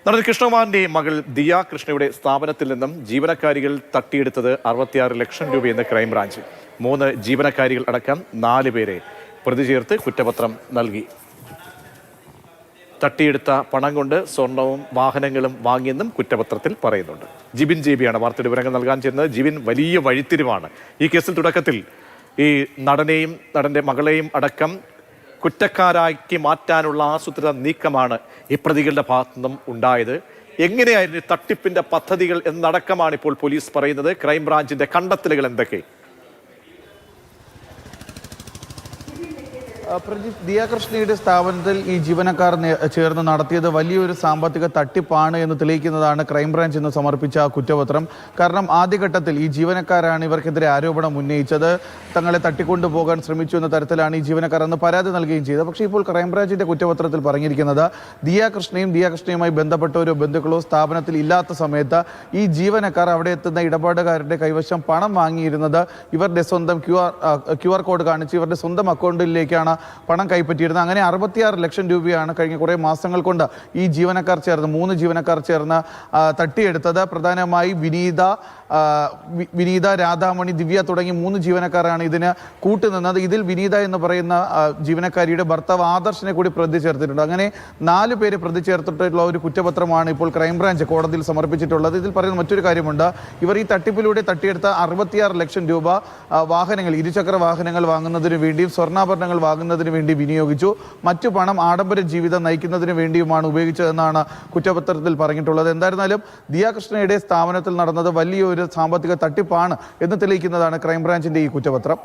നടൻ കൃഷ്ണകുമാറിന്റെ മകൾ ദിയ കൃഷ്ണയുടെ സ്ഥാപനത്തിൽ നിന്നും ജീവനക്കാരികൾ തട്ടിയെടുത്തത് 66 ലക്ഷം രൂപയെന്ന് ക്രൈംബ്രാഞ്ച്. 3 ജീവനക്കാരികൾ അടക്കം 4 പേരെ പ്രതി ചേർത്ത് കുറ്റപത്രം നൽകി. തട്ടിയെടുത്ത പണം കൊണ്ട് സ്വർണവും വാഹനങ്ങളും വാങ്ങിയെന്നും കുറ്റപത്രത്തിൽ പറയുന്നുണ്ട്. ജിബിൻ ജെബിയാണ് വാർത്തയുടെ വിവരങ്ങൾ നൽകാൻ ചേർന്നത്. ജിബിൻ, വലിയ വഴിത്തിരിവാണ് ഈ കേസിൽ. തുടക്കത്തിൽ ഈ നടന്റെ മകളെയും അടക്കം കുറ്റക്കാരാക്കി മാറ്റാനുള്ള ആസൂത്രിത നീക്കമാണ് ഈ പ്രതികളുടെ ഭാഗത്തു നിന്നും ഉണ്ടായത്. എങ്ങനെയായിരുന്നു തട്ടിപ്പിന്റെ പദ്ധതികൾ എന്നടക്കമാണ് ഇപ്പോൾ പോലീസ് പറയുന്നത്. ക്രൈംബ്രാഞ്ചിന്റെ കണ്ടെത്തലുകൾ എന്തൊക്കെ? പ്രജിത്ത്, ദിയ കൃഷ്ണയുടെ സ്ഥാപനത്തിൽ ഈ ജീവനക്കാർ ചേർന്ന് നടത്തിയത് വലിയൊരു സാമ്പത്തിക തട്ടിപ്പാണ് എന്ന് തെളിയിക്കുന്നതാണ് ക്രൈംബ്രാഞ്ച് ഇന്ന് സമർപ്പിച്ച കുറ്റപത്രം. കാരണം ആദ്യഘട്ടത്തിൽ ഈ ജീവനക്കാരാണ് ഇവർക്കെതിരെ ആരോപണം ഉന്നയിച്ചത്. തങ്ങളെ തട്ടിക്കൊണ്ടുപോകാൻ ശ്രമിച്ചു എന്ന തരത്തിലാണ് ഈ ജീവനക്കാർ അന്ന് പരാതി നൽകുകയും ചെയ്തത്. പക്ഷേ ഇപ്പോൾ ക്രൈംബ്രാഞ്ചിന്റെ കുറ്റപത്രത്തിൽ പറഞ്ഞിരിക്കുന്നത് ദിയ കൃഷ്ണയുമായി ബന്ധപ്പെട്ടവരോ ബന്ധുക്കളോ സ്ഥാപനത്തിൽ ഇല്ലാത്ത സമയത്ത് ഈ ജീവനക്കാർ അവിടെ എത്തുന്ന ഇടപാടുകാരുടെ കൈവശം പണം വാങ്ങിയിരുന്നത് ഇവരുടെ സ്വന്തം ക്യു ആർ കോഡ് കാണിച്ച് ഇവരുടെ സ്വന്തം അക്കൗണ്ടിലേക്കാണ് പണം കൈപ്പറ്റിയിരുന്നത്. അങ്ങനെ 66 ലക്ഷം രൂപയാണ് കഴിഞ്ഞ കുറേ മാസങ്ങൾ കൊണ്ട് ഈ ജീവനക്കാർ ചേർന്ന് 3 ജീവനക്കാർ ചേർന്ന് തട്ടിയെടുത്തത്. പ്രധാനമായി വിനീത, രാധാമണി, ദിവ്യ തുടങ്ങി 3 ജീവനക്കാരാണ് ഇതിന് കൂട്ടുനിന്നത്. ഇതിൽ വിനീത എന്ന് പറയുന്ന ജീവനക്കാരിയുടെ ഭർത്താവ് ആദർശിനെ കൂടി പ്രതി ചേർത്തിട്ടുണ്ട്. അങ്ങനെ 4 പേര് പ്രതി ചേർത്തിട്ടുള്ള ഒരു കുറ്റപത്രമാണ് ഇപ്പോൾ ക്രൈംബ്രാഞ്ച് കോടതിയിൽ സമർപ്പിച്ചിട്ടുള്ളത്. ഇതിൽ പറയുന്ന മറ്റൊരു കാര്യമുണ്ട്. ഇവർ ഈ തട്ടിപ്പിലൂടെ തട്ടിയെടുത്ത 66 ലക്ഷം രൂപ വാഹനങ്ങൾ, ഇരുചക്ര വാഹനങ്ങൾ വാങ്ങുന്നതിന് വേണ്ടിയും സ്വർണ്ണാഭരണങ്ങൾ വാങ്ങുന്നതിന് വേണ്ടി വിനിയോഗിച്ചു. മറ്റു പണം ആഡംബര ജീവിതം നയിക്കുന്നതിന് വേണ്ടിയുമാണ് ഉപയോഗിച്ചതെന്നാണ് കുറ്റപത്രത്തിൽ പറഞ്ഞിട്ടുള്ളത്. എന്തായിരുന്നാലും ദിയ കൃഷ്ണയുടെ സ്ഥാപനത്തിൽ നടന്നത് വലിയൊരു സാമ്പത്തിക തട്ടിപ്പാണ് എന്ന് തെളിയിക്കുന്നതാണ് ക്രൈംബ്രാഞ്ചിന്റെ ഈ കുറ്റപത്രം.